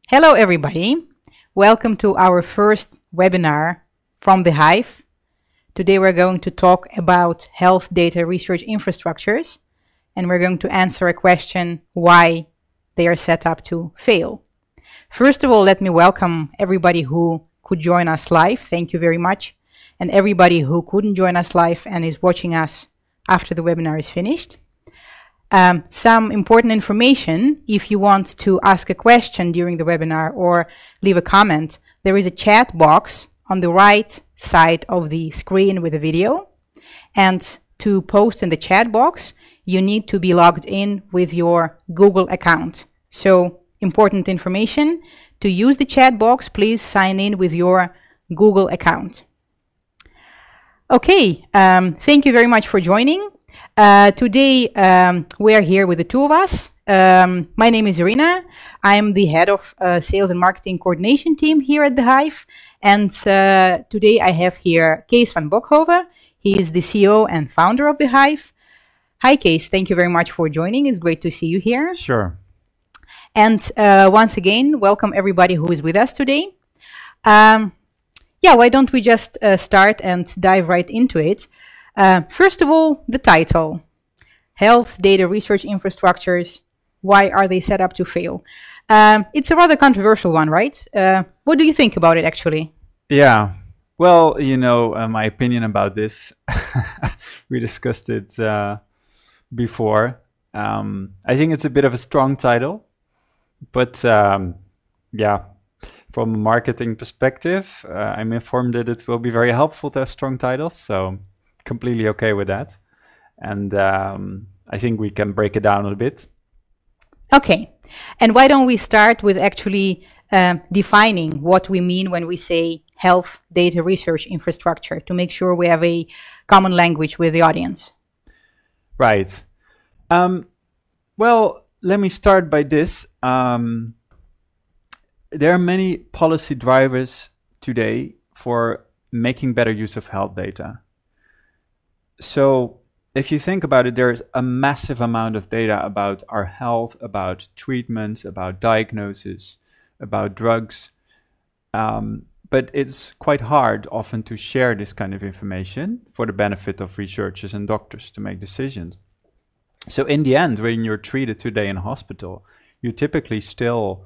Hello, everybody. Welcome to our first webinar from the Hyve. Today we're going to talk about health data research infrastructures, and we're going to answer a question why they are set up to fail. First of all, let me welcome everybody who could join us live. Thank you very much. And everybody who couldn't join us live and is watching us after the webinar is finished. Some important information: if you want to ask a question during the webinar or leave a comment, there is a chat box on the right side of the screen with a video. And to post in the chat box, you need to be logged in with your Google account. So, important information: to use the chat box, please sign in with your Google account. Okay, thank you very much for joining. Today we are here with the two of us. My name is Irina. I'm the head of sales and marketing coordination team here at the Hyve. And today I have here Kees van Bochove. He is the CEO and founder of the Hyve. Hi, Kees. Thank you very much for joining. It's great to see you here. Sure. And once again, welcome everybody who is with us today. Why don't we just start and dive right into it? First of all, the title: Health Data Research Infrastructures, why are they set up to fail? It's a rather controversial one, right? What do you think about it, actually? Yeah, well, my opinion about this, we discussed it before. I think it's a bit of a strong title, but from a marketing perspective, I'm informed that it will be very helpful to have strong titles, so completely okay with that. And I think we can break it down a bit. Okay, and why don't we start with actually defining what we mean when we say health data research infrastructure, to make sure we have a common language with the audience. Right. Well, let me start by this. There are many policy drivers today for making better use of health data. So if you think about it, there is a massive amount of data about our health, about treatments, about diagnosis, about drugs. But it's quite hard often to share this kind of information for the benefit of researchers and doctors to make decisions. So in the end, when you're treated today in a hospital, you're typically still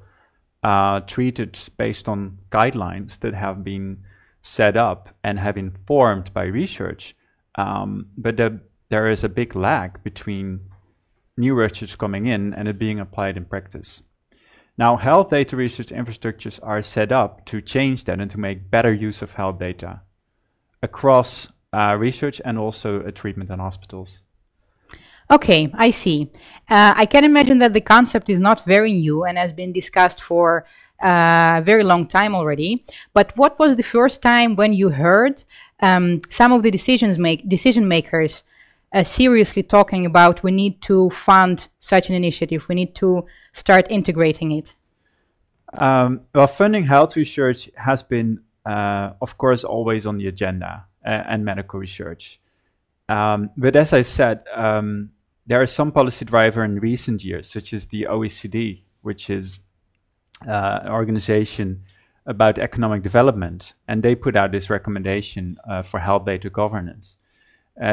treated based on guidelines that have been set up and have been formed by research. But there is a big lag between new research coming in and it being applied in practice. Now, health data research infrastructures are set up to change that and to make better use of health data across research and also treatment in hospitals. Okay, I see. I can imagine that the concept is not very new and has been discussed for a very long time already. But what was the first time when you heard some of the decision makers seriously talking about we need to fund such an initiative, we need to start integrating it? Well, funding health research has been, of course, always on the agenda and medical research. But as I said, there are some policy driver in recent years, such as the OECD, which is an organization about economic development, and they put out this recommendation for health data governance.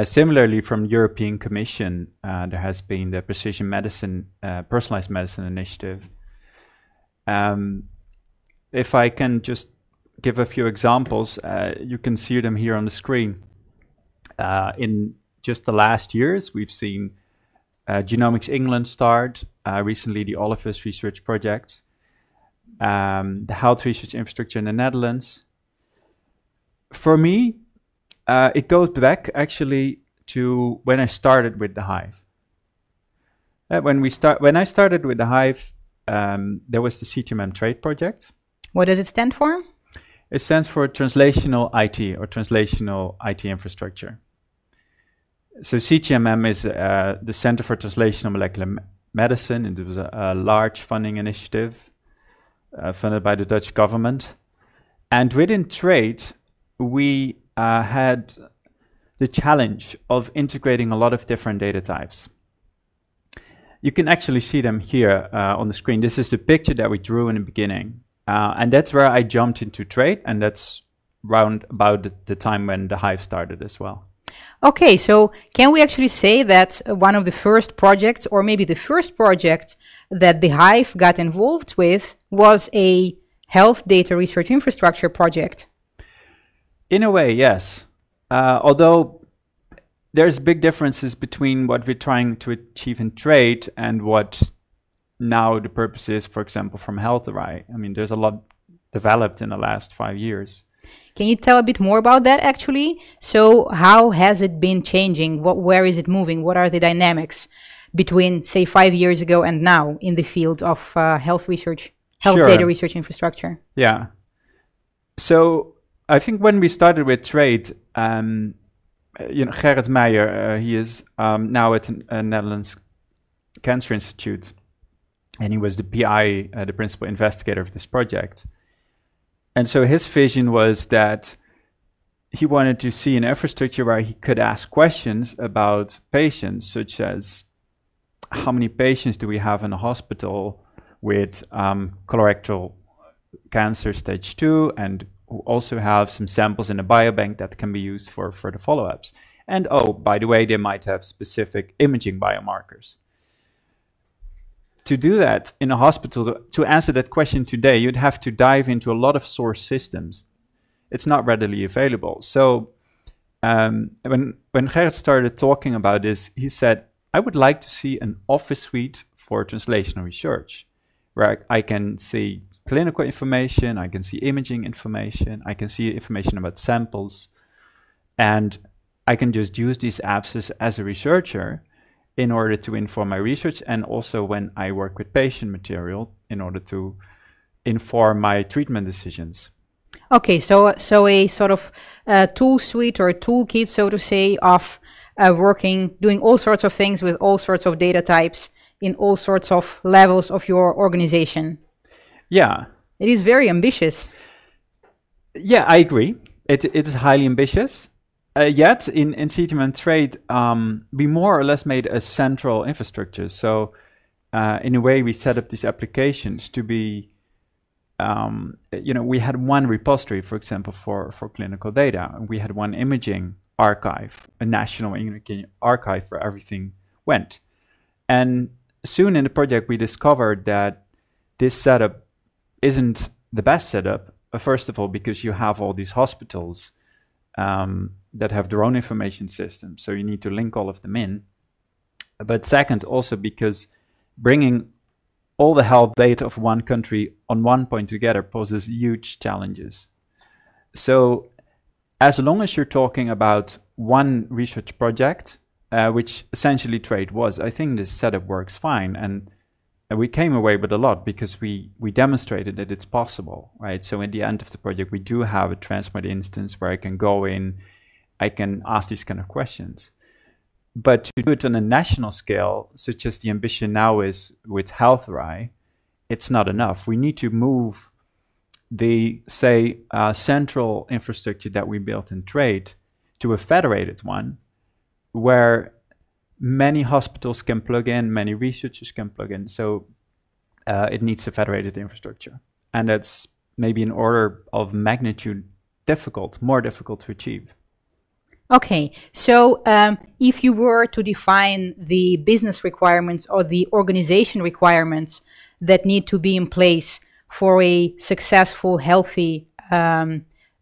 Similarly, from the European Commission, there has been the Precision Medicine, Personalized Medicine Initiative. If I can just give a few examples, you can see them here on the screen. In just the last years, we've seen Genomics England start, recently the Olivus Research Project, the health research infrastructure in the Netherlands. For me, it goes back actually to when I started with the Hyve. When I started with the Hyve, there was the CTMM trade project. What does it stand for? It stands for Translational IT, or Translational IT Infrastructure. So CTMM is the Center for Translational Molecular Medicine, and it was a large funding initiative funded by the Dutch government. And within trade, we had the challenge of integrating a lot of different data types. You can actually see them here on the screen. This is the picture that we drew in the beginning. And that's where I jumped into trade, and that's round about the time when the Hyve started as well. Okay, so can we actually say that one of the first projects, or maybe the first project that the Hyve got involved with, was a health data research infrastructure project? In a way, yes. Although there's big differences between what we're trying to achieve in trade and what now the purpose is, for example, from Hyve. I mean, there's a lot developed in the last 5 years. Can you tell a bit more about that, actually? So how has it been changing? Where is it moving? What are the dynamics between, say, 5 years ago and now in the field of health research, health data research infrastructure? Yeah. So I think when we started with trade, Gerrit Meijer, he is now at the Netherlands Cancer Institute, and he was the PI, the principal investigator of this project. And so his vision was that he wanted to see an infrastructure where he could ask questions about patients, such as how many patients do we have in a hospital with colorectal cancer stage 2, and who also have some samples in a biobank that can be used for further follow-ups. And oh, by the way, they might have specific imaging biomarkers. To do that in a hospital, to answer that question today, you'd have to dive into a lot of source systems. It's not readily available. So when Gerrit started talking about this, he said, I would like to see an office suite for translational research, where I can see clinical information, I can see imaging information, I can see information about samples, and I can just use these apps as a researcher in order to inform my research, and also when I work with patient material in order to inform my treatment decisions. Okay, so a sort of tool suite or a toolkit, so to say, of doing all sorts of things with all sorts of data types in all sorts of levels of your organization. Yeah. It is very ambitious. Yeah, I agree. It is highly ambitious. Yet in CTM and trade, we more or less made a central infrastructure. So in a way, we set up these applications to be, we had one repository, for example, for clinical data. We had one imaging archive, a national imaging archive where everything went. And soon in the project, we discovered that this setup isn't the best setup. First of all, because you have all these hospitals that have their own information system, so you need to link all of them in. But second, also because bringing all the health data of one country on one point together poses huge challenges. So as long as you're talking about one research project, which essentially trade was, I think this setup works fine. And we came away with a lot because we demonstrated that it's possible, right? So in the end of the project, we do have a Transmart instance where I can go in, I can ask these kind of questions. But to do it on a national scale, such as the ambition now is with Hyve, it's not enough. We need to move the, say, central infrastructure that we built in trade to a federated one, where many hospitals can plug in, many researchers can plug in. So it needs a federated infrastructure. And that's maybe an order of magnitude more difficult to achieve. Okay, so if you were to define the business requirements or the organization requirements that need to be in place for a successful, healthy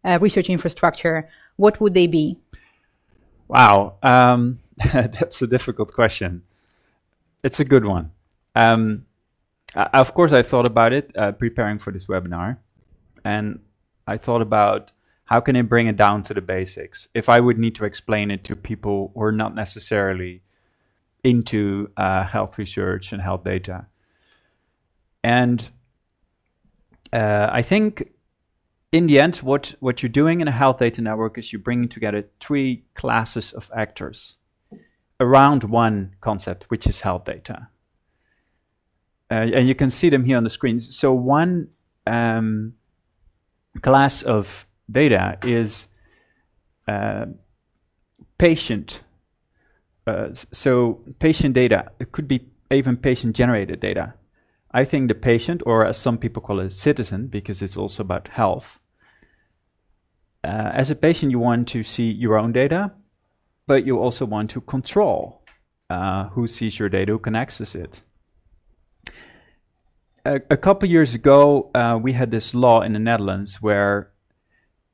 research infrastructure, what would they be? Wow, that's a difficult question. It's a good one. Of course, I thought about it preparing for this webinar, and I thought about how can I bring it down to the basics if I would need to explain it to people who are not necessarily into health research and health data. And I think in the end, what you're doing in a health data network is you're bringing together 3 classes of actors around one concept, which is health data. And you can see them here on the screens. So one class of data is patient. So patient data, it could be even patient-generated data. I think the patient, or as some people call it, citizen, because it's also about health. As a patient, you want to see your own data, but you also want to control who sees your data, who can access it. A couple years ago, we had this law in the Netherlands where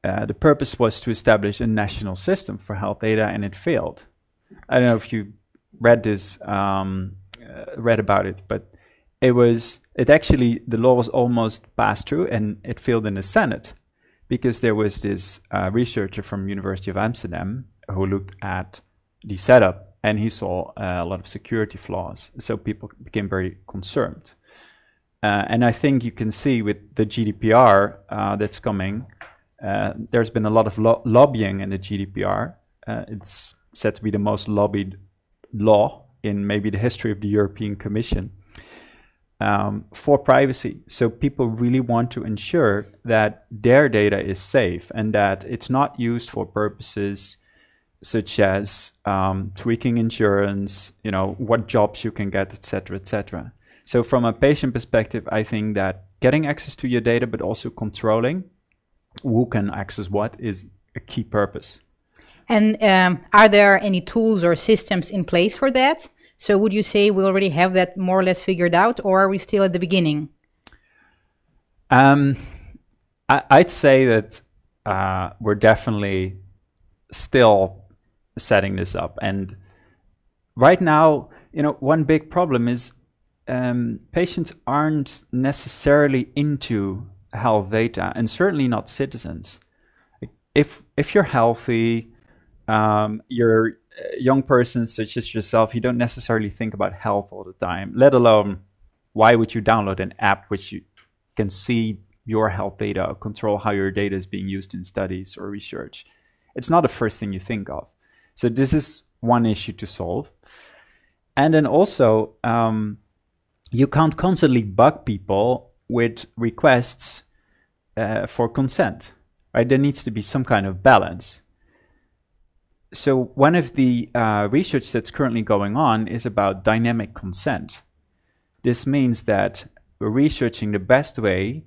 the purpose was to establish a national system for health data, and it failed. I don't know if you read this, read about it, but the law was almost passed through, and it failed in the Senate because there was this researcher from University of Amsterdam who looked at the setup, and he saw a lot of security flaws. So people became very concerned. And I think you can see with the GDPR that's coming, there's been a lot of lobbying in the GDPR. It's said to be the most lobbied law in maybe the history of the European Commission for privacy. So people really want to ensure that their data is safe and that it's not used for purposes such as tweaking insurance, what jobs you can get, etc., etc. So from a patient perspective, I think that getting access to your data, but also controlling who can access what, is a key purpose. And are there any tools or systems in place for that? So would you say we already have that more or less figured out, or are we still at the beginning? I'd say that we're definitely still setting this up. And right now, one big problem is patients aren't necessarily into health data, and certainly not citizens. If you're healthy, you're a young person such as yourself, you don't necessarily think about health all the time, let alone why would you download an app which you can see your health data or control how your data is being used in studies or research. It's not the first thing you think of. So this is one issue to solve. And then also, you can't constantly bug people with requests for consent, right? There needs to be some kind of balance. So one of the research that's currently going on is about dynamic consent. This means that we're researching the best way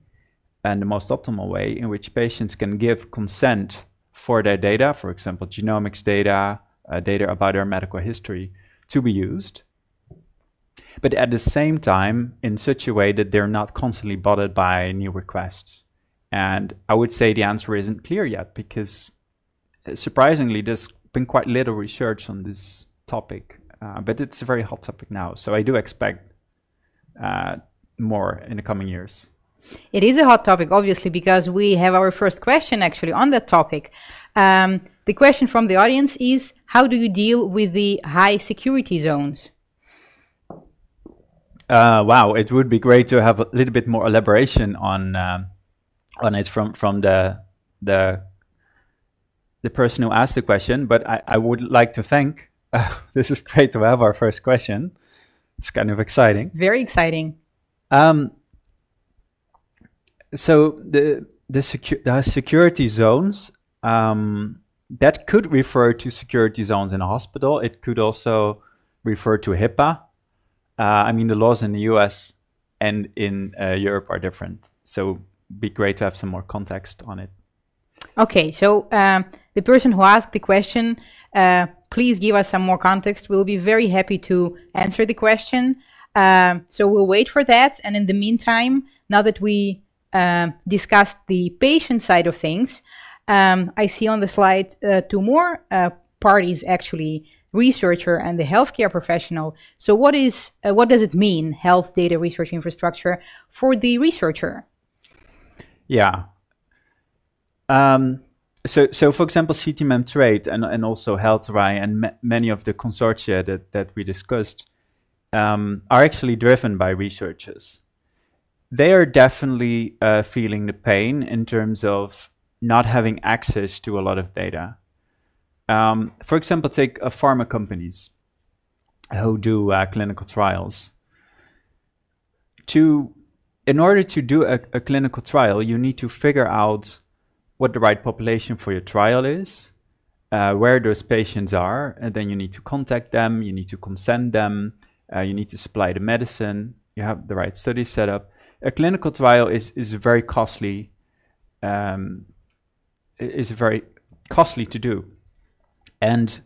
and the most optimal way in which patients can give consent for their data, for example, genomics data, data about their medical history, to be used. But at the same time, in such a way that they're not constantly bothered by new requests. And I would say the answer isn't clear yet, because surprisingly, there's been quite little research on this topic, but it's a very hot topic now. So I do expect more in the coming years. It is a hot topic, obviously, because we have our first question actually on that topic. The question from the audience is, how do you deal with the high security zones? Wow, it would be great to have a little bit more elaboration on it from the person who asked the question, but I would like to thank, this is great to have our first question. It's kind of exciting. Very exciting. So the security zones, that could refer to security zones in a hospital. It could also refer to HIPAA. I mean, the laws in the US and in Europe are different. So it'd be great to have some more context on it. Okay, so the person who asked the question, please give us some more context. We'll be very happy to answer the question. So we'll wait for that. And in the meantime, now that we discussed the patient side of things, I see on the slide two more parties actually, researcher and the healthcare professional. So what does it mean, health data research infrastructure, for the researcher? Yeah. So for example, CTMM Trade and also HealthRI and many of the consortia that we discussed are actually driven by researchers. They are definitely feeling the pain in terms of not having access to a lot of data. For example, take pharma companies who do clinical trials. In order to do a clinical trial, you need to figure out what the right population for your trial is, where those patients are, and then you need to contact them, you need to consent them, You need to supply the medicine. You have the right study set up. A clinical trial is very costly. Is very costly to do, and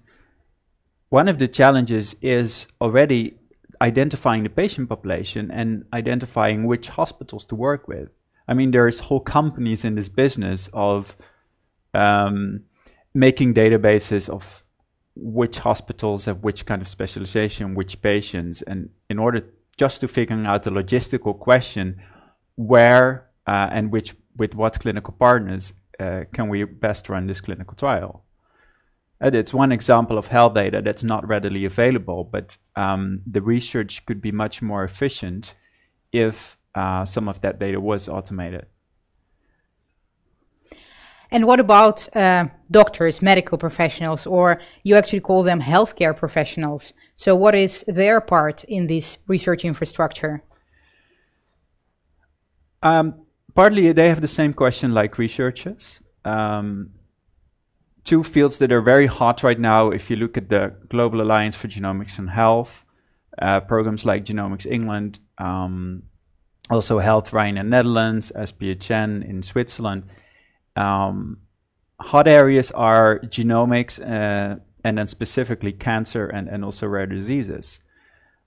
one of the challenges is already identifying the patient population and identifying which hospitals to work with. I mean, there's whole companies in this business of making databases of which hospitals have which kind of specialization, which patients, and in order just to figuring out the logistical question, where and with what clinical partners can we best run this clinical trial. And it's one example of health data that's not readily available, but the research could be much more efficient if some of that data was automated. And what about doctors, medical professionals, or you actually call them healthcare professionals? So what is their part in this research infrastructure? Partly they have the same question like researchers. Two fields that are very hot right now, if you look at the Global Alliance for Genomics and Health, programs like Genomics England, also Health Rhine in Netherlands, SPHN in Switzerland. Hot areas are genomics and then specifically cancer and also rare diseases,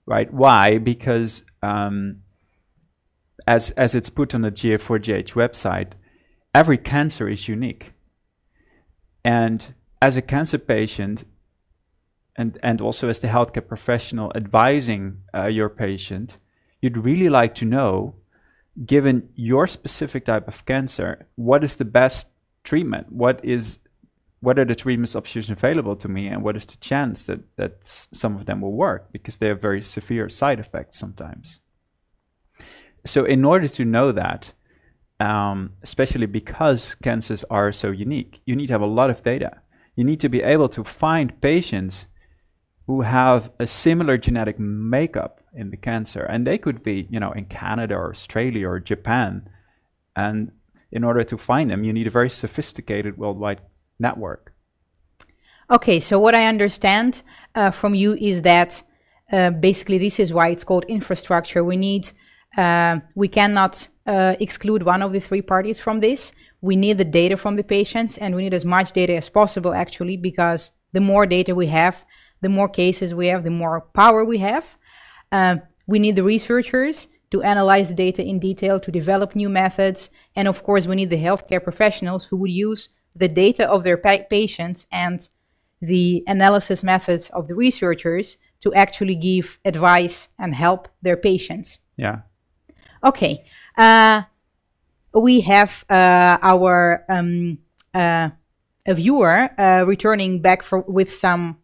right? Why? Because as it's put on the GA4GH website, every cancer is unique. And as a cancer patient, and also as the healthcare professional advising your patient, you'd really like to know, given your specific type of cancer, what is the best treatment? What are the treatment options available to me, and what is the chance that some of them will work, because they have very severe side effects sometimes. So in order to know that, especially because cancers are so unique, you need to have a lot of data. You need to be able to find patients who have a similar genetic makeup in the cancer, and they could be, in Canada or Australia or Japan. And in order to find them, you need a very sophisticated worldwide network. Okay, so what I understand from you is that basically this is why it's called infrastructure. We cannot exclude one of the three parties from this. We need the data from the patients, and we need as much data as possible, actually, because the more data we have, the more cases we have, the more power we have. We need the researchers to analyze the data in detail, to develop new methods. And of course, we need the healthcare professionals who would use the data of their patients and the analysis methods of the researchers to actually give advice and help their patients. Yeah. Okay. We have our a viewer returning back with some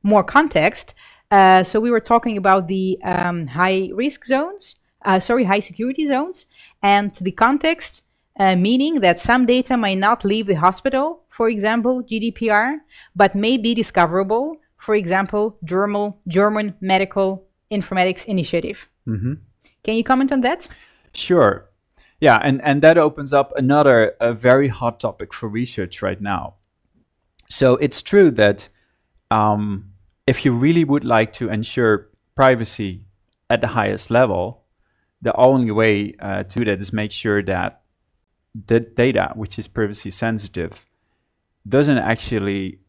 more context. So we were talking about the high security zones, and the context, meaning that some data may not leave the hospital, for example, GDPR, but may be discoverable, for example, German Medical Informatics Initiative. Mm-hmm. Can you comment on that? Sure. Yeah, and that opens up another very hot topic for research right now. So it's true that if you really would like to ensure privacy at the highest level, the only way to do that is make sure that the data, which is privacy sensitive, doesn't actually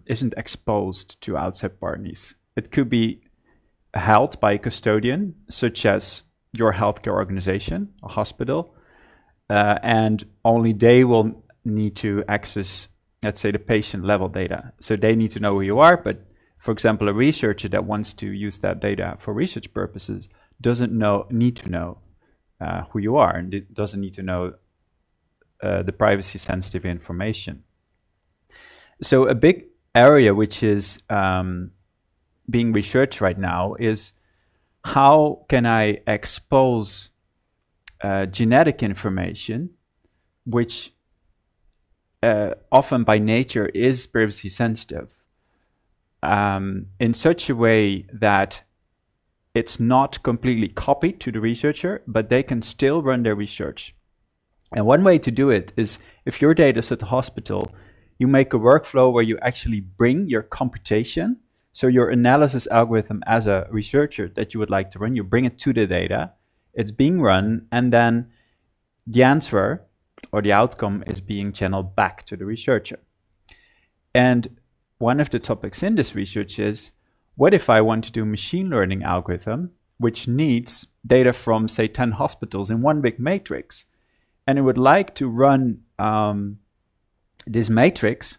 isn't exposed to outside parties. It could be held by a custodian, such as your healthcare organization, a hospital, and only they will need to access, let's say, the patient level data. So they need to know who you are, but for example, a researcher that wants to use that data for research purposes doesn't need to know who you are, and it doesn't need to know the privacy sensitive information. So a big area which is being researched right now is how can I expose genetic information, which often by nature is privacy sensitive, in such a way that it's not completely copied to the researcher, but they can still run their research. And one way to do it is, if your data is at the hospital, you make a workflow where you actually bring your computation. So your analysis algorithm as a researcher that you would like to run, you bring it to the data, it's being run, and then the answer or the outcome is being channeled back to the researcher. And one of the topics in this research is, what if I want to do a machine learning algorithm which needs data from, say, 10 hospitals in one big matrix, and it would like to run this matrix,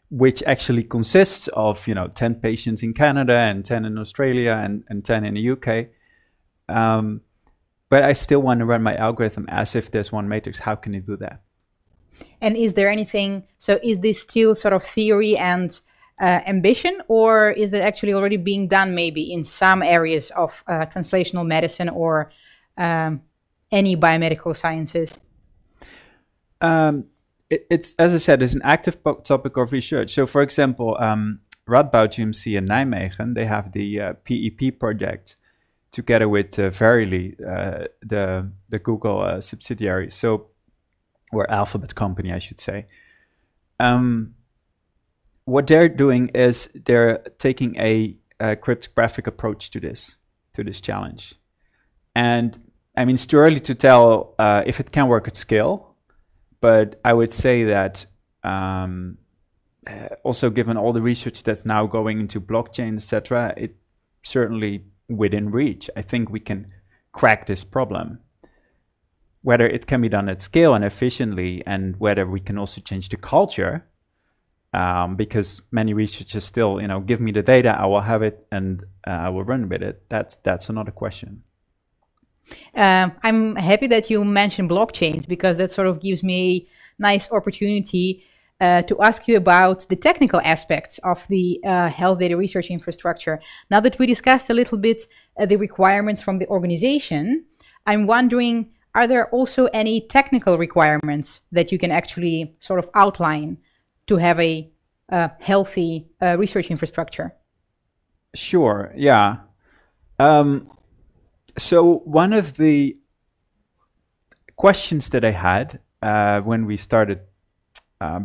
which actually consists of 10 patients in Canada and 10 in Australia and 10 in the UK. But I still want to run my algorithm as if there's one matrix. How can you do that? And is there anything, so is this still sort of theory and ambition, or is that actually already being done maybe in some areas of translational medicine or any biomedical sciences? It's, as I said, it's an active topic of research. So, for example, Radboud UMC in Nijmegen, they have the PEP project together with Verily, the Google subsidiary. So, or Alphabet company, I should say. What they're doing is they're taking a cryptographic approach to this challenge. And I mean, it's too early to tell if it can work at scale, but I would say that also given all the research that's now going into blockchain, etc., it certainly within reach. I think we can crack this problem. Whether it can be done at scale and efficiently, and whether we can also change the culture, because many researchers still, give me the data, I will have it, and I will run with it. That's another question. I'm happy that you mentioned blockchains, because that sort of gives me a nice opportunity to ask you about the technical aspects of the health data research infrastructure. Now that we discussed a little bit the requirements from the organization, I'm wondering, are there also any technical requirements that you can actually sort of outline to have a healthy research infrastructure? Sure, yeah. So one of the questions that I had when we started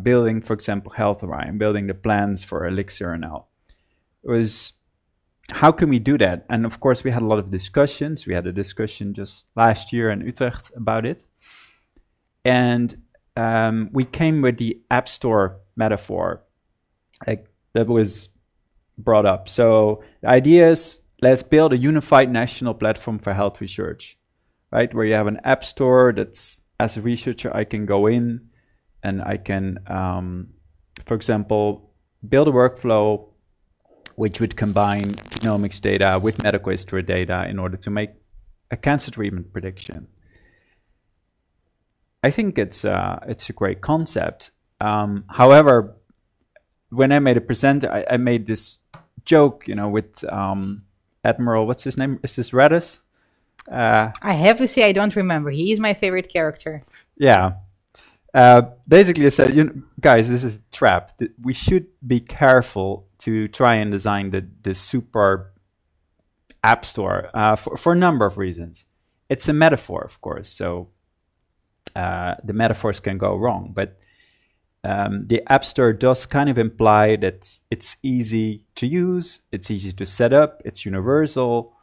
building, for example, Health Orion, building the plans for Elixir NL, was how can we do that? And of course, we had a lot of discussions. We had a discussion just last year in Utrecht about it. And we came with the App Store metaphor that was brought up. So the idea is, let's build a unified national platform for health research, right? Where you have an app store that's, as a researcher, I can go in and I can, for example, build a workflow which would combine genomics data with medical history data in order to make a cancer treatment prediction. I think it's a great concept. However, when I made a presenter, I made this joke, with Admiral, what's his name? Is this Redis? I have to say, I don't remember. He is my favorite character. Yeah. Basically, I said, guys, this is a trap. We should be careful to try and design the super app store for a number of reasons. It's a metaphor, of course, so the metaphors can go wrong. But the App Store does kind of imply that it's easy to use, it's easy to set up, it's universal,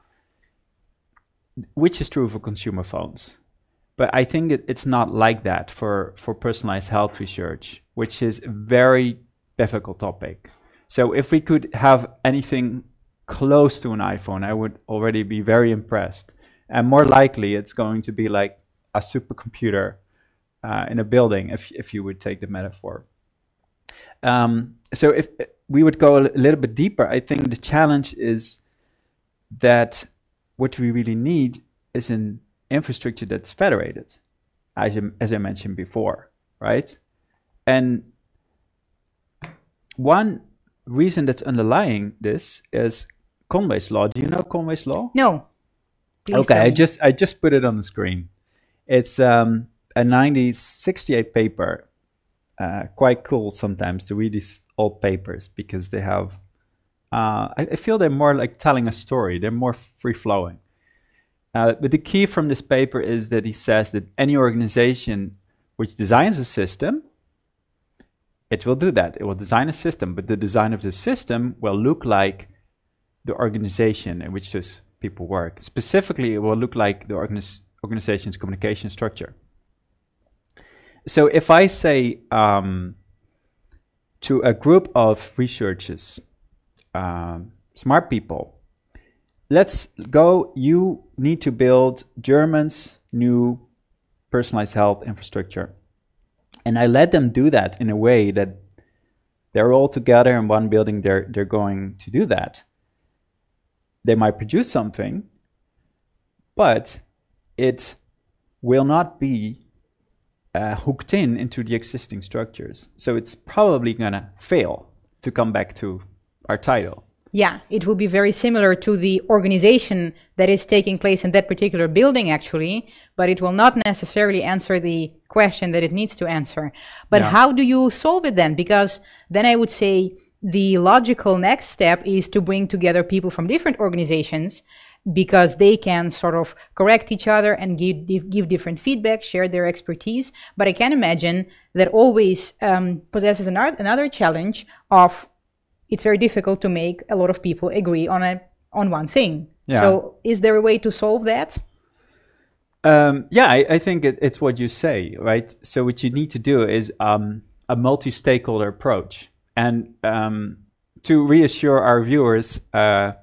which is true for consumer phones. But I think it's not like that for personalized health research, which is a very difficult topic. So if we could have anything close to an iPhone, I would already be very impressed. And more likely, it's going to be like a supercomputer in a building, if you would take the metaphor. So if we would go a little bit deeper, I think the challenge is that what we really need is an infrastructure that's federated, as I mentioned before, right? And one reason that's underlying this is Conway's Law. Do you know Conway's Law? No. Please Okay, tell me. I just put it on the screen. It's a 1968 paper. Quite cool sometimes to read these old papers because they have, I feel they're more like telling a story. They're more free-flowing. But the key from this paper is that he says that any organization which designs a system it will do that. It will design a system, but the design of the system will look like the organization in which those people work. Specifically, it will look like the organization's communication structure. So if I say to a group of researchers, smart people, let's go, you need to build German's new personalized health infrastructure. And I let them do that in a way that they're all together in one building, they're going to do that. They might produce something, but it will not be hooked into the existing structures. So it's probably going to fail, to come back to our title. Yeah, it will be very similar to the organization that is taking place in that particular building, actually, but it will not necessarily answer the question that it needs to answer. But how do you solve it then? Because then I would say the logical next step is to bring together people from different organizations, because they can sort of correct each other and give different feedback, share their expertise. But I can imagine that always possesses another challenge of it's very difficult to make a lot of people agree on one thing. Yeah. So is there a way to solve that? I think it's what you say, right? So what you need to do is a multi-stakeholder approach. And to reassure our viewers, I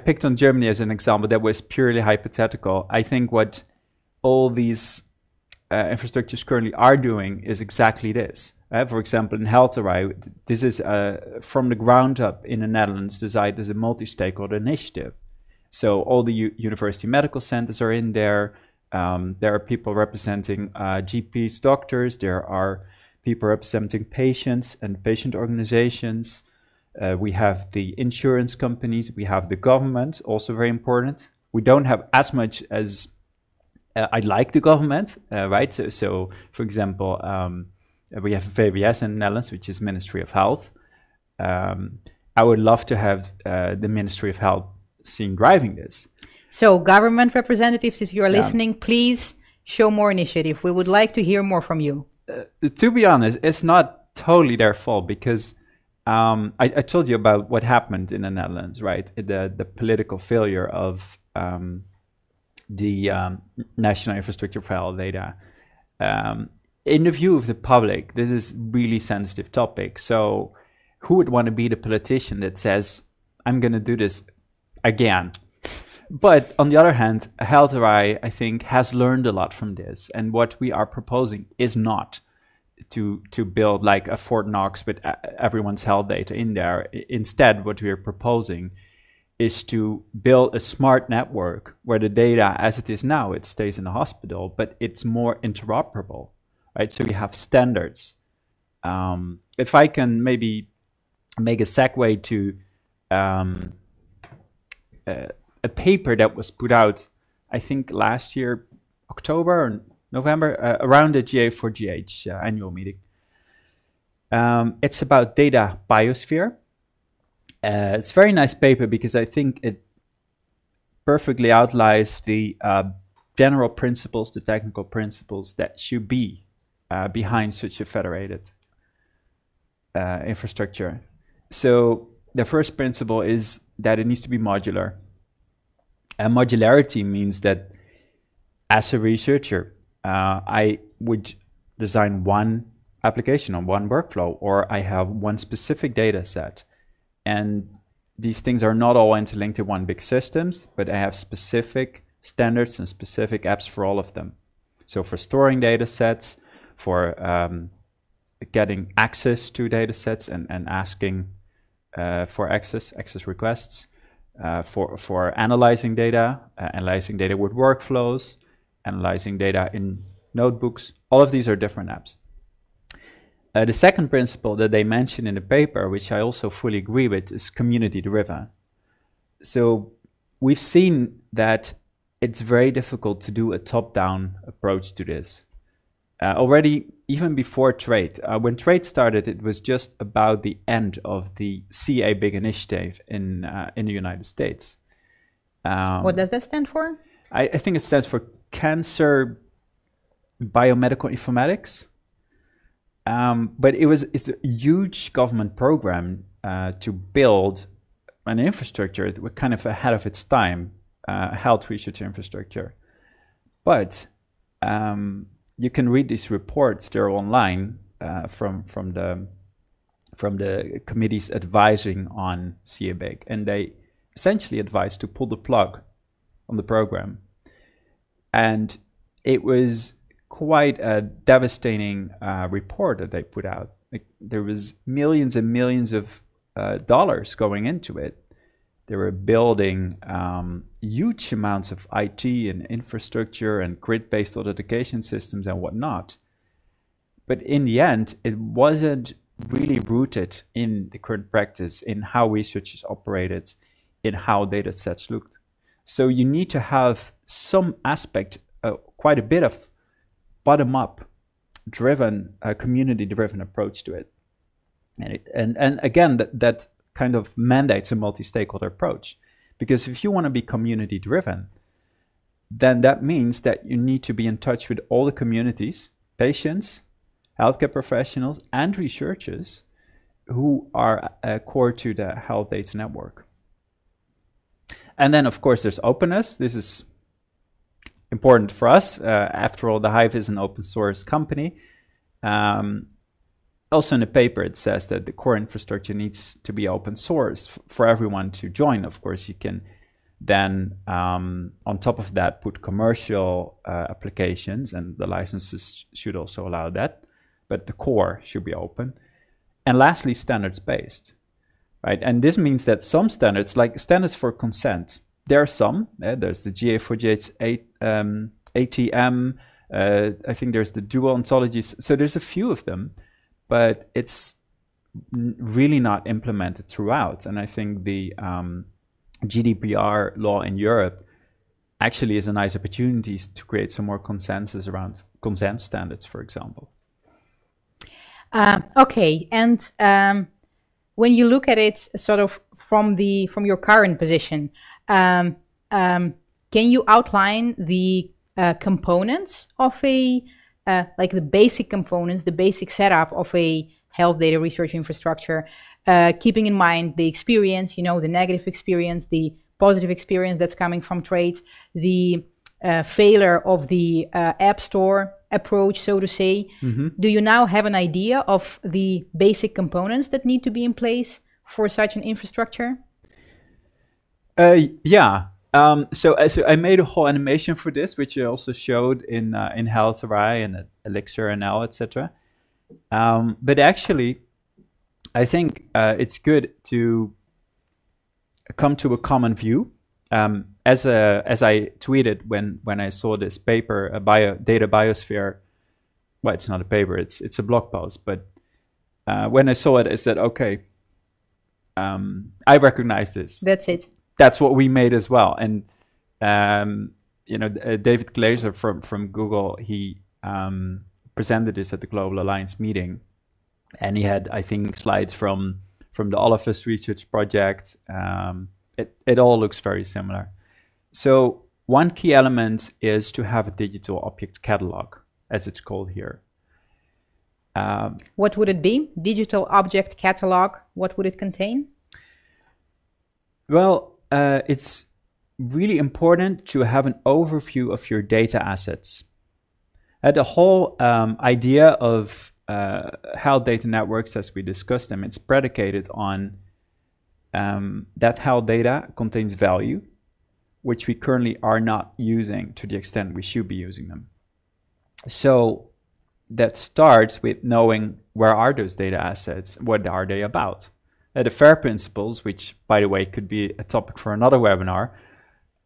picked on Germany as an example that was purely hypothetical. I think what all these infrastructures currently are doing is exactly this. For example, in Hyve, this is from the ground up in the Netherlands designed as a multi-stakeholder initiative. So all the university medical centers are in there. There are people representing GPs, doctors. There are people representing patients and patient organizations. We have the insurance companies. We have the government, also very important. We don't have as much as I'd like the government, right? So, for example, we have VWS in the Netherlands, which is Ministry of Health. I would love to have the Ministry of Health seen driving this. So government representatives, if you are listening, please show more initiative. We would like to hear more from you. To be honest, it's not totally their fault, because I told you about what happened in the Netherlands, right? The political failure of the National Infrastructure for Health Data. In the view of the public, this is really sensitive topic. So who would want to be the politician that says, I'm going to do this again? But on the other hand, Hyve, I think, has learned a lot from this. And what we are proposing is not to build like a Fort Knox with everyone's health data in there. Instead, what we are proposing is to build a smart network where the data, as it is now, it stays in the hospital, but it's more interoperable. Right, so we have standards. If I can maybe make a segue to a paper that was put out, I think last year, October or November, around the GA4GH annual meeting. It's about data biosphere. It's a very nice paper because I think it perfectly outlines the general principles, the technical principles that should be behind such a federated infrastructure. So the first principle is that it needs to be modular. And modularity means that as a researcher, I would design one application on one workflow, or I have one specific data set. And these things are not all interlinked to one big systems, but I have specific standards and specific apps for all of them. So for storing data sets, for getting access to data sets and asking for access requests, for analyzing data with workflows, analyzing data in notebooks. All of these are different apps. The second principle that they mention in the paper, which I also fully agree with, is community-driven. So we've seen that it's very difficult to do a top-down approach to this. Already, even before trade, when trade started, it was just about the end of the CA Big Initiative in the United States. What does that stand for? I think it stands for Cancer Biomedical Informatics. But it's a huge government program to build an infrastructure that was kind of ahead of its time, health research infrastructure. But you can read these reports; they're online from the committees advising on CABIC, and they essentially advised to pull the plug on the program. And it was quite a devastating report that they put out. Like, there was millions and millions of dollars going into it. They were building huge amounts of IT and infrastructure and grid-based authentication systems and whatnot. But in the end, it wasn't really rooted in the current practice, in how research is operated, in how data sets looked. So you need to have some aspect, quite a bit of bottom-up driven, community-driven approach to it. And again, that kind of mandates a multi-stakeholder approach. Because if you want to be community-driven, then that means that you need to be in touch with all the communities, patients, healthcare professionals, and researchers who are core to the health data network. And then, of course, there's openness. This is important for us. After all, the Hyve is an open source company. Also in the paper, it says that the core infrastructure needs to be open source for everyone to join. Of course, you can then, on top of that, put commercial applications, and the licenses should also allow that. But the core should be open. And lastly, standards-based, right? And this means that some standards, like standards for consent, there are some. There's the GA48 ATM. I think there's the dual ontologies. So there's a few of them, but it's really not implemented throughout. And I think the GDPR law in Europe actually is a nice opportunity to create some more consensus around consent standards, for example. Okay, and when you look at it sort of from your current position, can you outline the components of like the basic components, the basic setup of a health data research infrastructure, keeping in mind the experience, the negative experience, the positive experience that's coming from trade, the failure of the App Store approach, so to say. Mm-hmm. Do you now have an idea of the basic components that need to be in place for such an infrastructure? Yeah. So I made a whole animation for this, which I also showed in HealthRI and Elixir NL, etc. But actually, I think it's good to come to a common view. As I tweeted when I saw this paper, Data Biosphere. Well, it's not a paper; it's a blog post. But when I saw it, I said, okay, I recognize this. That's it. That's what we made as well. And David Glazer from Google, he presented this at the Global Alliance meeting, and he had, I think, slides from the All of Us research project. It all looks very similar. So one key element is to have a digital object catalog, as it's called here. What would it be? Digital object catalog. What would it contain? Well, it's really important to have an overview of your data assets. The whole idea of health data networks, as we discussed them, it's predicated on that health data contains value, which we currently are not using to the extent we should be using them. So that starts with knowing where are those data assets, what are they about. The FAIR principles, which, by the way, could be a topic for another webinar,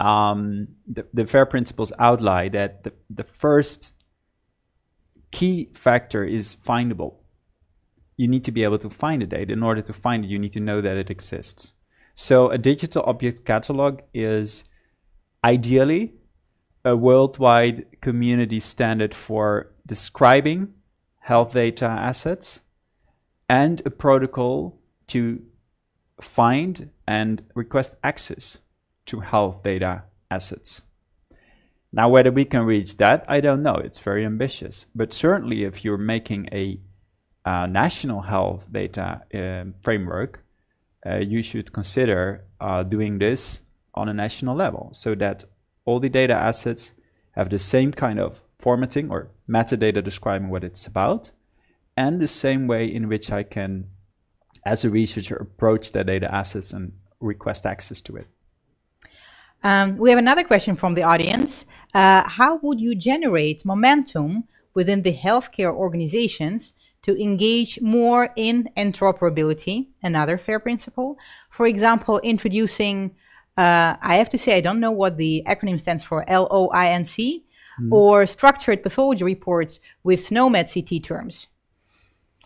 the FAIR principles outline that the first key factor is findable. You need to be able to find the data. In order to find it, you need to know that it exists. So a digital object catalog is ideally a worldwide community standard for describing health data assets and a protocol to find and request access to health data assets. Now, whether we can reach that, I don't know. It's very ambitious. But certainly if you're making a national health data framework, you should consider doing this on a national level so that all the data assets have the same kind of formatting or metadata describing what it's about, and the same way in which I can, as a researcher, approach the data assets and request access to it. We have another question from the audience. How would you generate momentum within the healthcare organizations to engage more in interoperability, another FAIR principle? For example, introducing, I have to say, I don't know what the acronym stands for, LOINC, or structured pathology reports with SNOMED CT terms.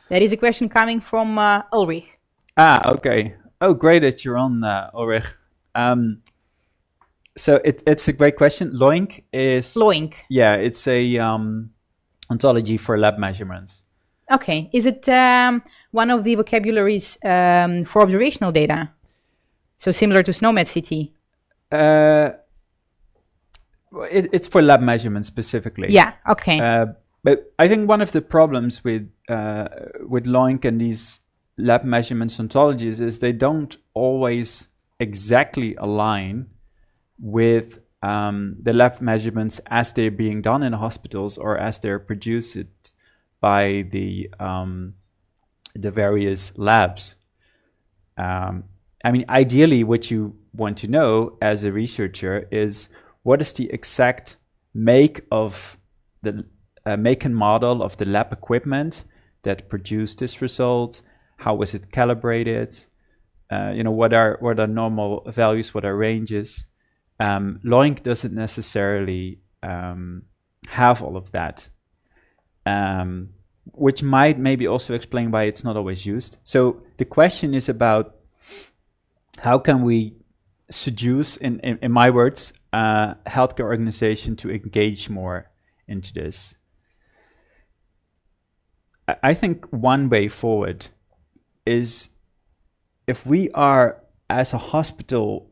That is a question coming from Ulrich. Okay. Oh, great that you're on, Ulrich. So it's a great question. LOINC is... LOINC. Yeah, it's a ontology for lab measurements. Okay. Is it one of the vocabularies for observational data? So similar to SNOMED CT? It's for lab measurements specifically. Yeah, okay. But I think one of the problems with LOINC and these lab measurements ontologies is they don't always exactly align with the lab measurements as they're being done in hospitals or as they're produced by the various labs. I mean, ideally, what you want to know as a researcher is what is the exact make of the make and model of the lab equipment that produced this result? How was it calibrated? What are normal values? What are ranges? LOINC doesn't necessarily have all of that, which might maybe also explain why it's not always used. So the question is about how can we seduce, in my words, healthcare organization to engage more into this. I think one way forward is if we are, as a hospital,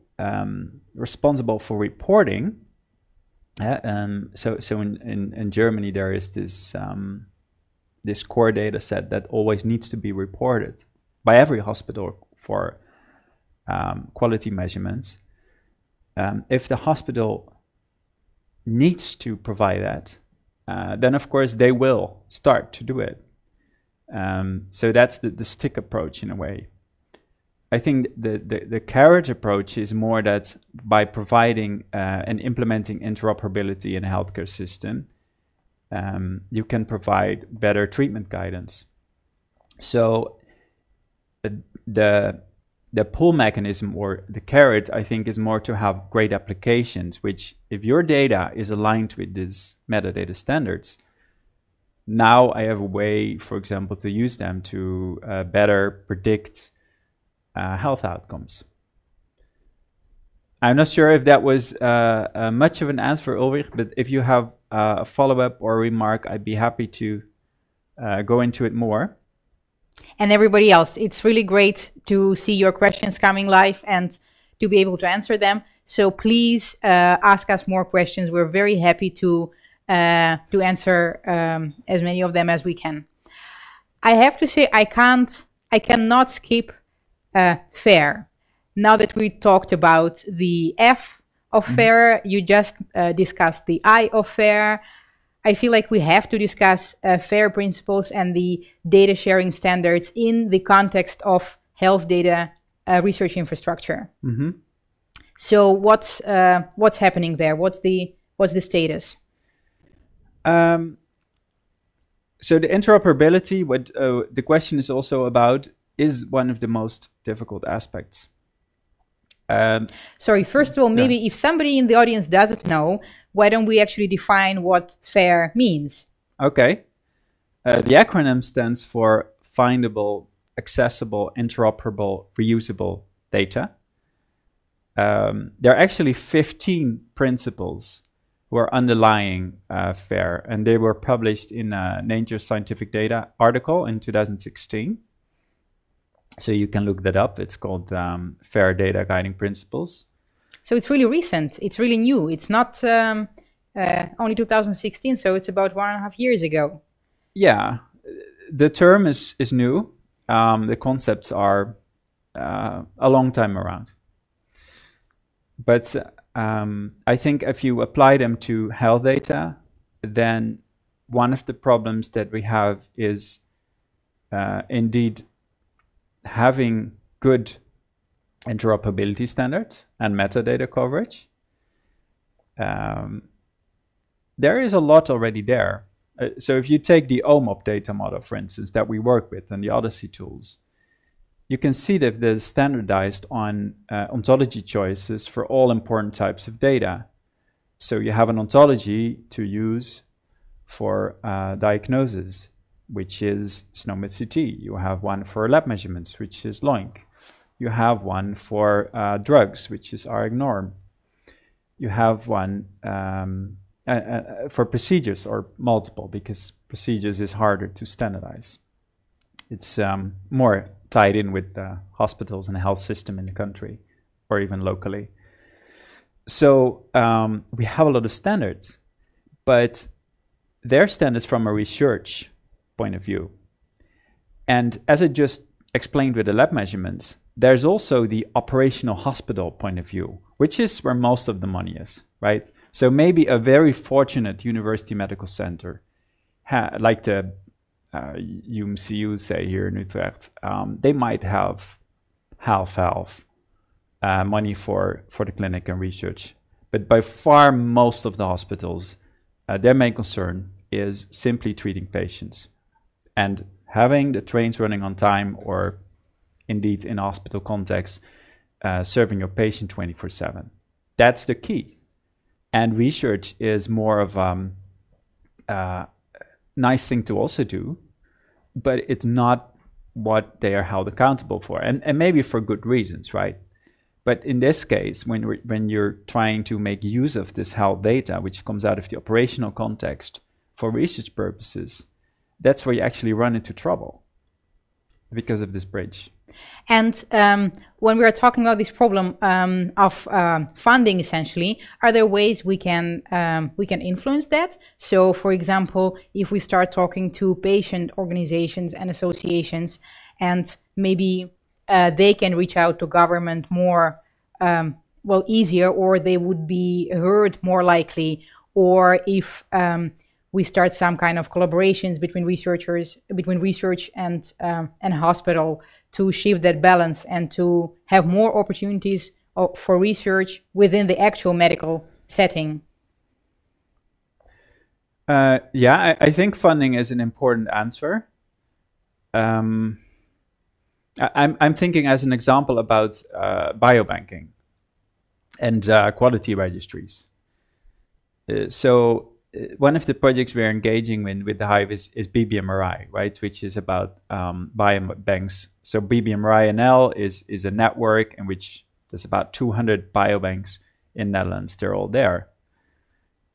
responsible for reporting. So in Germany there is this core data set that always needs to be reported by every hospital for quality measurements. If the hospital needs to provide that, then of course they will start to do it. So that's the stick approach in a way. I think the carrot approach is more that by providing and implementing interoperability in a healthcare system, you can provide better treatment guidance. So the pull mechanism, or the carrot, I think, is more to have great applications, which if your data is aligned with these metadata standards, now I have a way, for example, to use them to better predict health outcomes. I'm not sure if that was much of an answer, Ulrich, but if you have a follow-up or remark, I'd be happy to go into it more. And everybody else, it's really great to see your questions coming live and to be able to answer them. So please ask us more questions. We're very happy to answer as many of them as we can. I have to say, I cannot skip FAIR. Now that we talked about the F of FAIR, you just discussed the I of FAIR. I feel like we have to discuss FAIR principles and the data sharing standards in the context of health data research infrastructure. So what's happening there? What's the status? So the interoperability, what the question is also about, is one of the most difficult aspects. Sorry, first of all, maybe if somebody in the audience doesn't know, why don't we actually define what FAIR means? Okay. The acronym stands for Findable, Accessible, Interoperable, Reusable Data. There are actually 15 principles who are underlying FAIR, and they were published in a Nature Scientific Data article in 2016. So you can look that up. It's called FAIR Data Guiding Principles. So it's really recent. It's really new. It's not only 2016, so it's about 1.5 years ago. Yeah. the term is new. The concepts are a long time around. But I think if you apply them to health data, then one of the problems that we have is indeed having good interoperability standards and metadata coverage. There is a lot already there. So if you take the OMOP data model, for instance, that we work with and the Odyssey tools, you can see that they're standardized on ontology choices for all important types of data. So you have an ontology to use for diagnosis, which is SNOMED CT. You have one for lab measurements, which is LOINC. You have one for drugs, which is RigNorm. You have one for procedures, or multiple, because procedures is harder to standardize. It's more tied in with the hospitals and the health system in the country, or even locally. So we have a lot of standards, but they're standards from a research point of view. And as I just explained with the lab measurements, there's also the operational hospital point of view, which is where most of the money is, right? So maybe a very fortunate university medical center, like the UMCU, say, here in Utrecht, they might have half money for the clinic and research. But by far, most of the hospitals, their main concern is simply treating patients and having the trains running on time, or indeed in a hospital context, serving your patient 24/7. That's the key. And research is more of a nice thing to also do, but it's not what they are held accountable for, and maybe for good reasons, right? But in this case, when you're trying to make use of this health data, which comes out of the operational context for research purposes, that's where you actually run into trouble because of this bridge. And when we are talking about this problem of funding, essentially, are there ways we can influence that? So, for example, if we start talking to patient organizations and associations, and maybe they can reach out to government more, easier, or they would be heard more likely, or if we start some kind of collaborations between researchers, between research and hospital, to shift that balance and to have more opportunities for research within the actual medical setting. I think funding is an important answer. I'm thinking as an example about biobanking and quality registries. So one of the projects we're engaging with the Hyve is BBMRI, right, which is about biobanks. So BBMRI NL is a network in which there's about 200 biobanks in Netherlands. They're all there.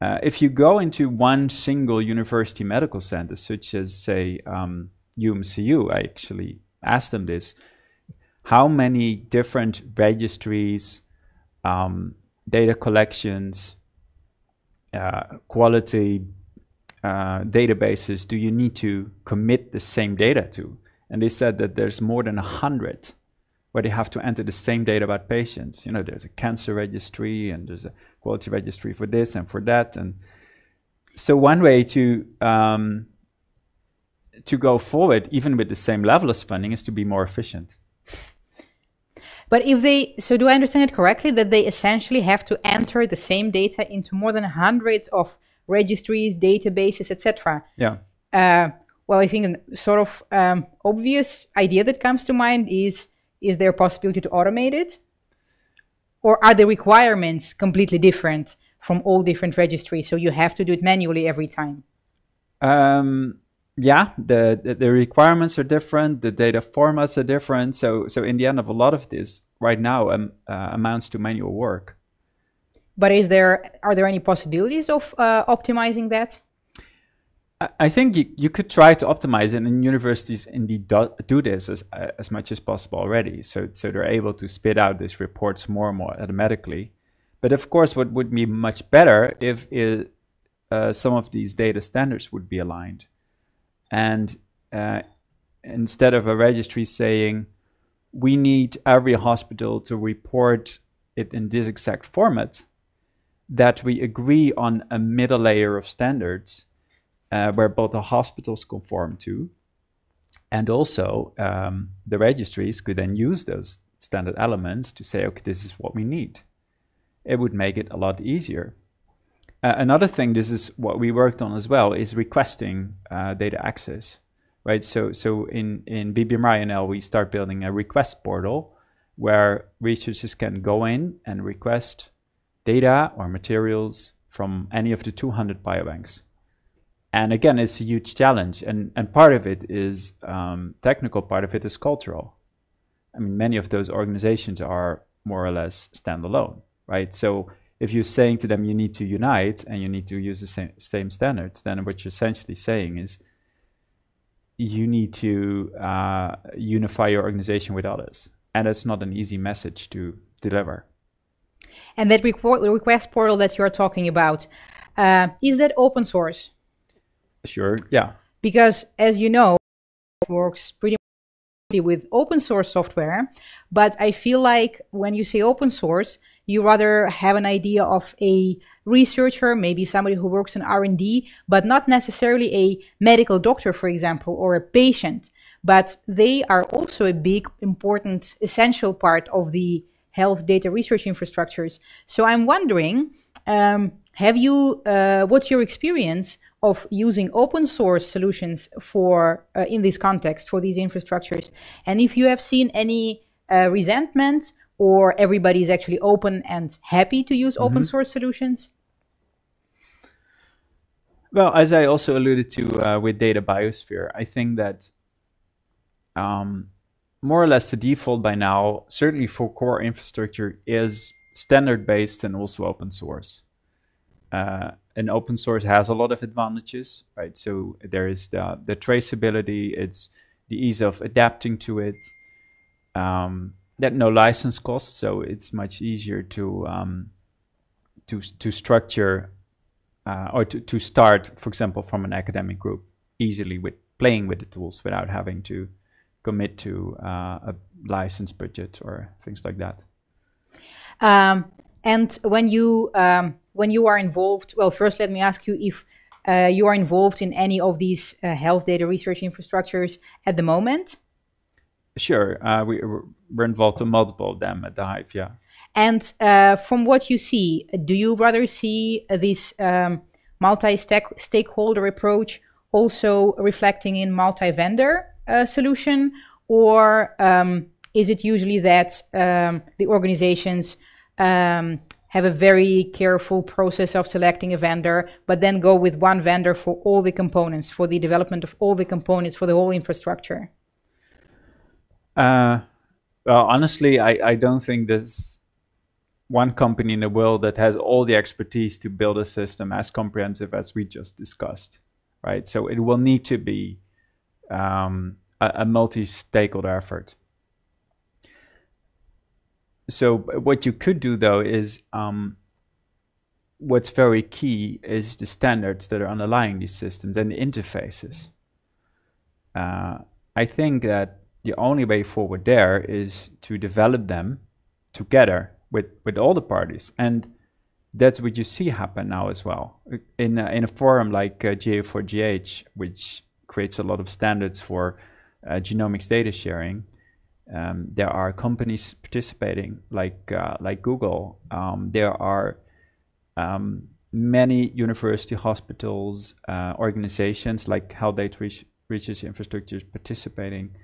If you go into one single university medical center, such as, say, UMCU, I actually asked them this, how many different registries, data collections, quality databases do you need to commit the same data to? And they said that there's more than 100 where they have to enter the same data about patients. You know, there's a cancer registry and there's a quality registry for this and for that. And so one way to go forward, even with the same level of funding, is to be more efficient. But so do I understand it correctly that they essentially have to enter the same data into more than hundreds of registries, databases, etc.? Yeah. Well, I think a sort of obvious idea that comes to mind is there a possibility to automate it? Or are the requirements completely different from all different registries, so you have to do it manually every time? Yeah, the requirements are different, the data formats are different. So in the end of a lot of this right now amounts to manual work. But are there any possibilities of optimizing that? I think you could try to optimize it, and universities indeed do this as much as possible already. So they're able to spit out these reports more and more automatically. But of course, what would be much better if some of these data standards would be aligned. And instead of a registry saying, we need every hospital to report it in this exact format, that we agree on a middle layer of standards where both the hospitals conform to, and also the registries could then use those standard elements to say, okay, this is what we need. It would make it a lot easier. Another thing, this is what we worked on as well, is requesting data access, right? So in BBMRINL, we start building a request portal where researchers can go in and request data or materials from any of the 200 biobanks. And again, it's a huge challenge. And part of it is technical, part of it is cultural. I mean, many of those organizations are more or less standalone, right? So if you're saying to them, you need to unite and you need to use the same standards, then what you're essentially saying is you need to unify your organization with others. And it's not an easy message to deliver. And that request portal that you're talking about, is that open source? Sure, yeah. Because as you know, it works pretty much with open source software, but I feel like when you say open source, you rather have an idea of a researcher, maybe somebody who works in R&D, but not necessarily a medical doctor, for example, or a patient. But they are also a big, important, essential part of the health data research infrastructures. So I'm wondering, what's your experience of using open source solutions for in this context for these infrastructures? And if you have seen any resentment, or everybody is actually open and happy to use open source solutions? Well, as I also alluded to with Data Biosphere, I think that more or less the default by now, certainly for core infrastructure, is standard-based and also open source. And open source has a lot of advantages, right? So there is the traceability, it's the ease of adapting to it, that no license costs, so it's much easier to structure or to start, for example, from an academic group easily with playing with the tools without having to commit to a license budget or things like that. And when you are involved, well, first let me ask you if you are involved in any of these health data research infrastructures at the moment. Sure, we're involved in multiple of them at the Hyve, yeah. And from what you see, do you rather see this multi-stakeholder approach also reflecting in multi-vendor solution, or is it usually that the organizations have a very careful process of selecting a vendor, but then go with one vendor for all the components, for the development of all the components, for the whole infrastructure? Well, honestly, I don't think there's one company in the world that has all the expertise to build a system as comprehensive as we just discussed, right? So it will need to be a multi-stakeholder effort. So what you could do, though, is what's very key is the standards that are underlying these systems and the interfaces. I think that the only way forward there is to develop them together with all the parties. And that's what you see happen now as well. In a forum like GA4GH, which creates a lot of standards for genomics data sharing, there are companies participating like Google. There are many university hospitals, organizations like Health Data Research Infrastructure participating.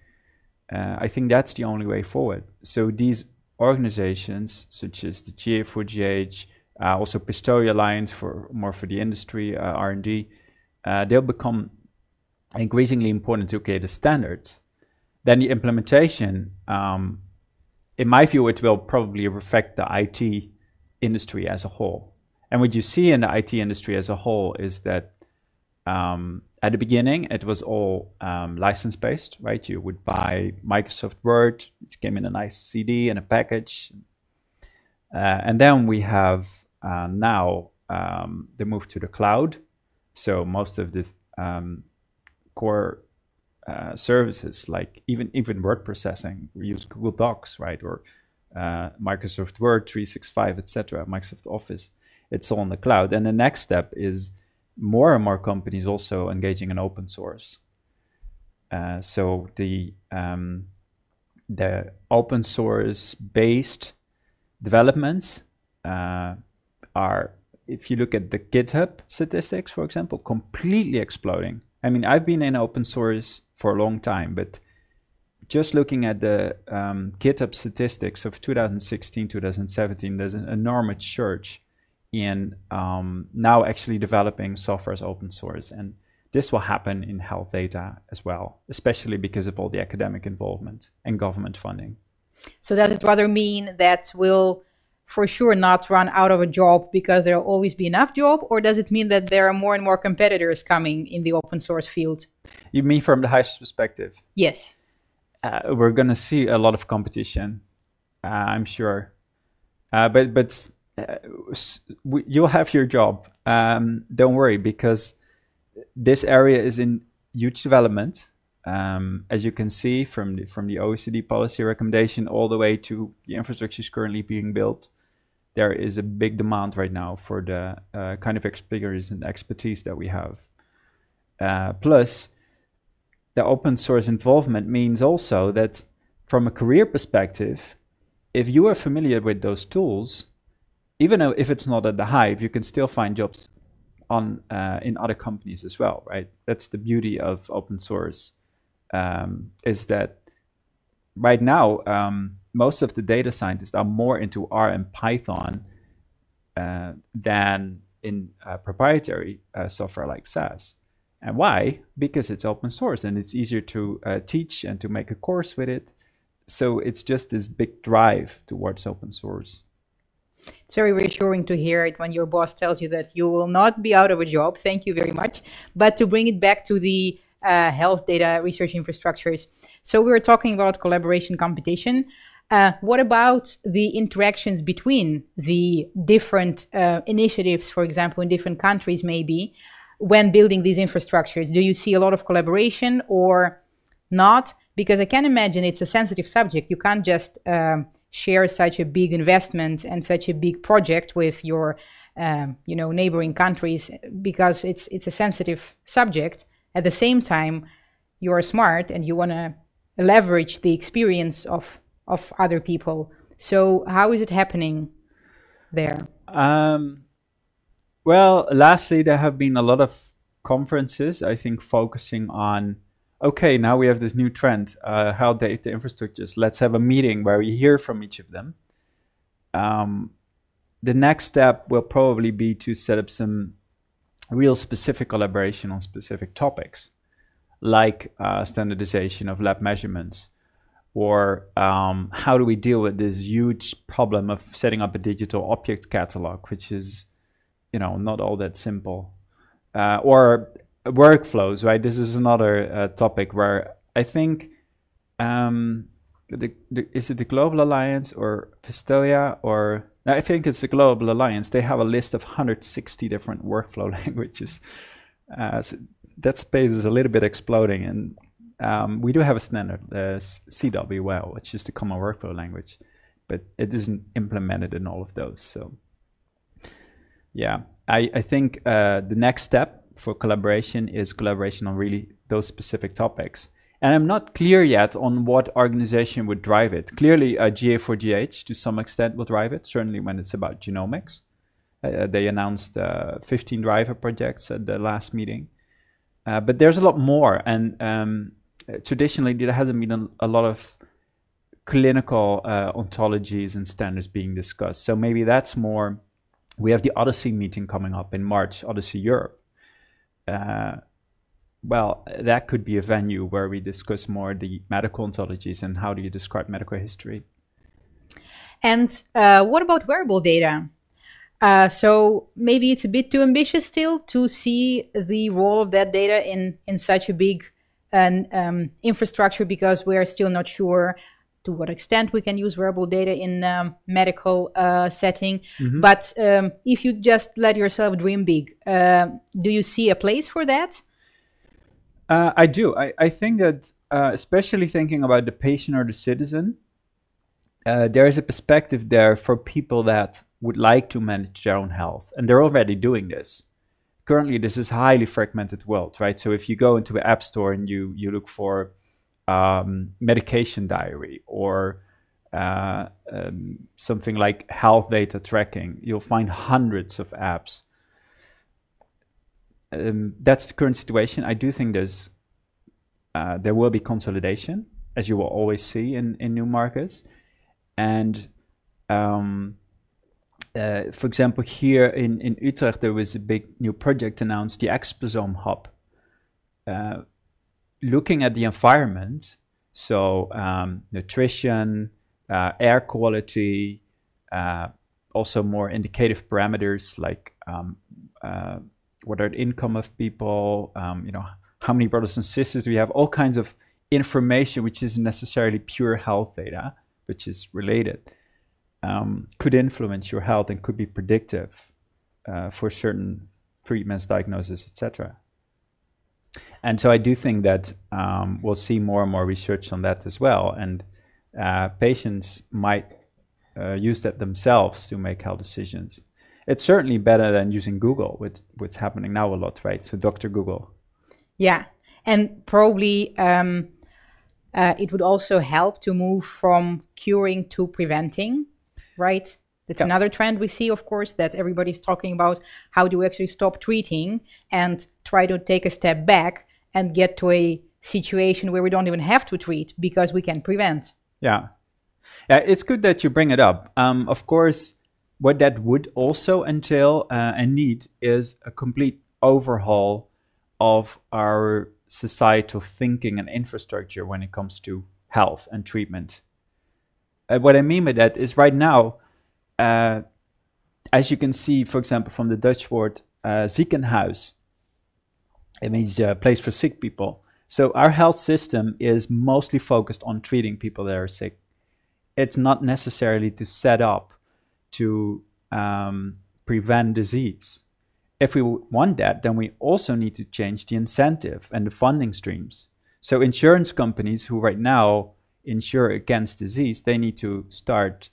I think that's the only way forward. So these organizations, such as the GA4GH, also Pistoria Alliance for the industry, R&D, they'll become increasingly important to create the standards. Then the implementation, in my view, it will probably reflect the IT industry as a whole. And what you see in the IT industry as a whole is that at the beginning, it was all license-based, right? You would buy Microsoft Word, it came in a nice CD and a package. And then we have now the move to the cloud. So most of the core services, like even word processing. We use Google Docs, right, or Microsoft Word 365, etc., Microsoft Office. It's all in the cloud. And the next step is more and more companies also engaging in open source. So the open source based developments are, if you look at the GitHub statistics, for example, completely exploding. I mean, I've been in open source for a long time, but just looking at the GitHub statistics of 2016, 2017, there's an enormous surge in now actually developing software as open source. And this will happen in health data as well, especially because of all the academic involvement and government funding. So does it rather mean that we'll for sure not run out of a job because there will always be enough job, or does it mean that there are more and more competitors coming in the open source field? You mean from the Hyve's perspective? Yes. We're going to see a lot of competition, I'm sure. But you'll have your job. Don't worry, because this area is in huge development. As you can see from the OECD policy recommendation all the way to the infrastructure is currently being built, there is a big demand right now for the kind of experience and expertise that we have. Plus, the open source involvement means also that from a career perspective, if you are familiar with those tools, even if it's not at the Hyve, you can still find jobs on in other companies as well, right? That's the beauty of open source, is that right now, most of the data scientists are more into R and Python than in proprietary software like SAS. And why? Because it's open source and it's easier to teach and to make a course with it. So it's just this big drive towards open source. It's very reassuring to hear it when your boss tells you that you will not be out of a job. Thank you very much. But to bring it back to the health data research infrastructures. So we were talking about collaboration competition. What about the interactions between the different initiatives, for example, in different countries maybe, when building these infrastructures? Do you see a lot of collaboration or not? Because I can imagine it's a sensitive subject. You can't just share such a big investment and such a big project with your neighboring countries, because it's a sensitive subject. At the same time, you're smart and you want to leverage the experience of other people. So how is it happening there? Well, lastly, there have been a lot of conferences, I think, focusing on, okay, now we have this new trend, health data infrastructures. Let's have a meeting where we hear from each of them. The next step will probably be to set up some real specific collaboration on specific topics, like standardization of lab measurements, or how do we deal with this huge problem of setting up a digital object catalog, which is, not all that simple, or workflows, right? This is another topic where I think, is it the Global Alliance or Pistoia, or I think it's the Global Alliance. They have a list of 160 different workflow languages. So that space is a little bit exploding, and we do have a standard, CWL, which is the common workflow language, but it isn't implemented in all of those. So yeah, I think the next step for collaboration is collaboration on really those specific topics. And I'm not clear yet on what organization would drive it. Clearly, GA4GH to some extent will drive it, certainly when it's about genomics. They announced 15 driver projects at the last meeting. But there's a lot more. And traditionally, there hasn't been a lot of clinical ontologies and standards being discussed. So maybe that's more. We have the Odyssey meeting coming up in March, Odyssey Europe. Well, that could be a venue where we discuss more the medical ontologies and how do you describe medical history. And what about wearable data? So maybe it's a bit too ambitious still to see the role of that data in such a big infrastructure, because we are still not sure to what extent we can use wearable data in medical setting. Mm-hmm. But if you just let yourself dream big, do you see a place for that? I do. I think that, especially thinking about the patient or the citizen, there is a perspective there for people that would like to manage their own health, and they're already doing this. Currently, this is a highly fragmented world, right? So if you go into an app store and you look for medication diary or something like health data tracking, you'll find hundreds of apps. That's the current situation. I do think there will be consolidation, as you will always see in new markets. And for example, here in Utrecht, there was a big new project announced, the Exposome Hub, looking at the environment, so nutrition, air quality, also more indicative parameters like what are the income of people, how many brothers and sisters we have, all kinds of information which isn't necessarily pure health data, which is related, could influence your health and could be predictive for certain treatments, diagnoses, etc. And so I do think that we'll see more and more research on that as well, and patients might use that themselves to make health decisions. It's certainly better than using Google, with what's happening now a lot, right? So Dr. Google. Yeah, and probably it would also help to move from curing to preventing, right? That's another trend we see, of course, that everybody's talking about. How do we actually stop treating and try to take a step back and get to a situation where we don't even have to treat because we can prevent? Yeah, it's good that you bring it up. Of course, what that would also entail and need is a complete overhaul of our societal thinking and infrastructure when it comes to health and treatment. What I mean by that is right now, as you can see, for example, from the Dutch word ziekenhuis, it means a place for sick people. So our health system is mostly focused on treating people that are sick. It's not necessarily to set up to prevent disease. If we want that, then we also need to change the incentive and the funding streams. So insurance companies who right now insure against disease, they need to start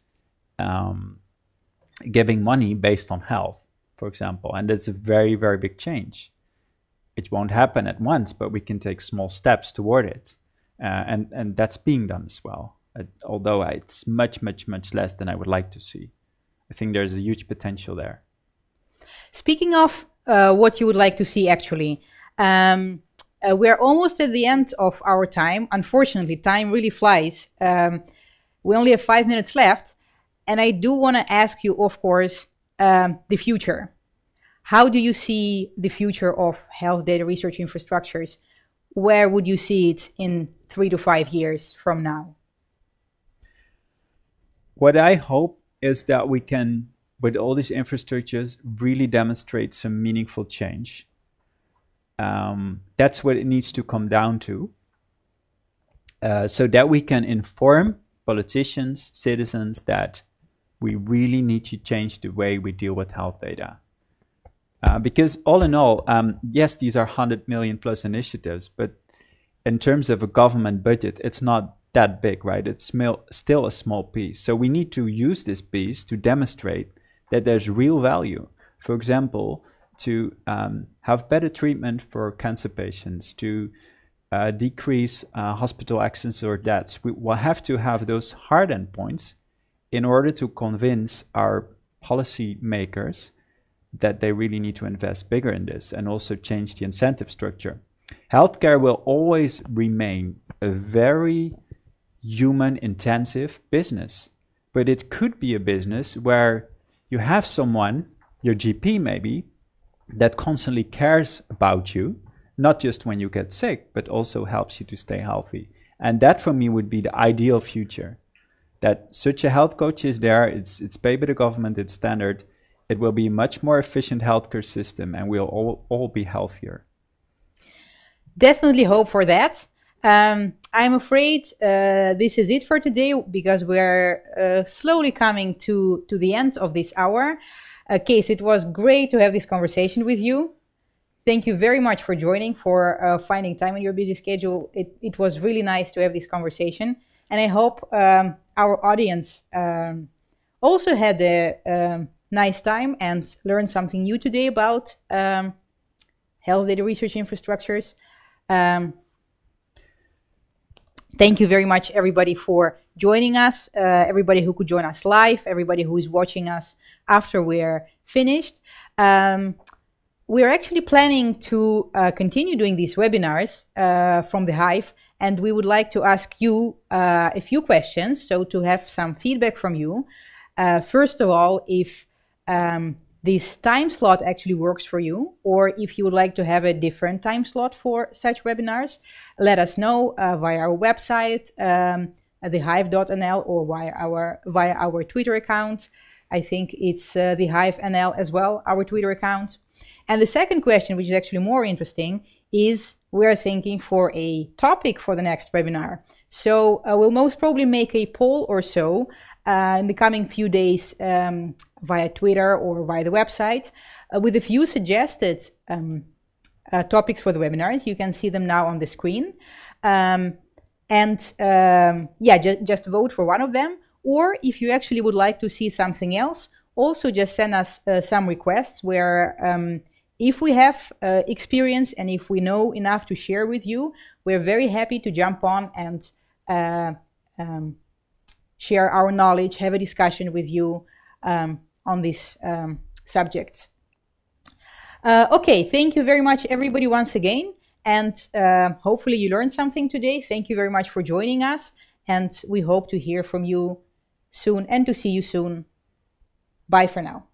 giving money based on health, for example. And that's a very, very big change. It won't happen at once, but we can take small steps toward it. And that's being done as well, although it's much, much, much less than I would like to see. I think there's a huge potential there. Speaking of what you would like to see, actually, we're almost at the end of our time. Unfortunately, time really flies. We only have 5 minutes left. And I do want to ask you, of course, the future. How do you see the future of health data research infrastructures? Where would you see it in 3 to 5 years from now? What I hope is that we can, with all these infrastructures, really demonstrate some meaningful change. That's what it needs to come down to, so that we can inform politicians, citizens, that we really need to change the way we deal with health data. Because all in all, yes, these are 100 million plus initiatives, but in terms of a government budget, it's not that big, right? It's still a small piece. So we need to use this piece to demonstrate that there's real value. For example, to have better treatment for cancer patients, to decrease hospital accidents or deaths. We will have to have those hard endpoints in order to convince our policy makers that they really need to invest bigger in this and also change the incentive structure. Healthcare will always remain a very human-intensive business, but it could be a business where you have someone, your GP maybe, that constantly cares about you, not just when you get sick, but also helps you to stay healthy. And that for me would be the ideal future. That such a health coach is there, it's paid by the government, it's standard. It will be a much more efficient healthcare system and we'll all be healthier. Definitely hope for that. I'm afraid this is it for today because we're slowly coming to the end of this hour. Kees, it was great to have this conversation with you. thank you very much for joining, for finding time in your busy schedule. It was really nice to have this conversation. And I hope our audience also had a nice time and learned something new today about health data research infrastructures. Thank you very much, everybody, for joining us, everybody who could join us live, everybody who is watching us after we're finished. We're actually planning to continue doing these webinars from the Hyve, and we would like to ask you a few questions, so to have some feedback from you. First of all, if this time slot actually works for you, or if you would like to have a different time slot for such webinars, let us know via our website, thehyve.nl, or via our Twitter account. I think it's the Hyve NL as well, our Twitter account. And the second question, which is actually more interesting, is we're thinking for a topic for the next webinar. So we'll most probably make a poll or so in the coming few days via Twitter or via the website with a few suggested topics for the webinars. You can see them now on the screen. Just vote for one of them. Or if you actually would like to see something else, also just send us some requests where if we have experience and if we know enough to share with you, we're very happy to jump on and share our knowledge, have a discussion with you on these subjects. Okay, thank you very much, everybody, once again. And hopefully you learned something today. Thank you very much for joining us. And we hope to hear from you soon and to see you soon. Bye for now.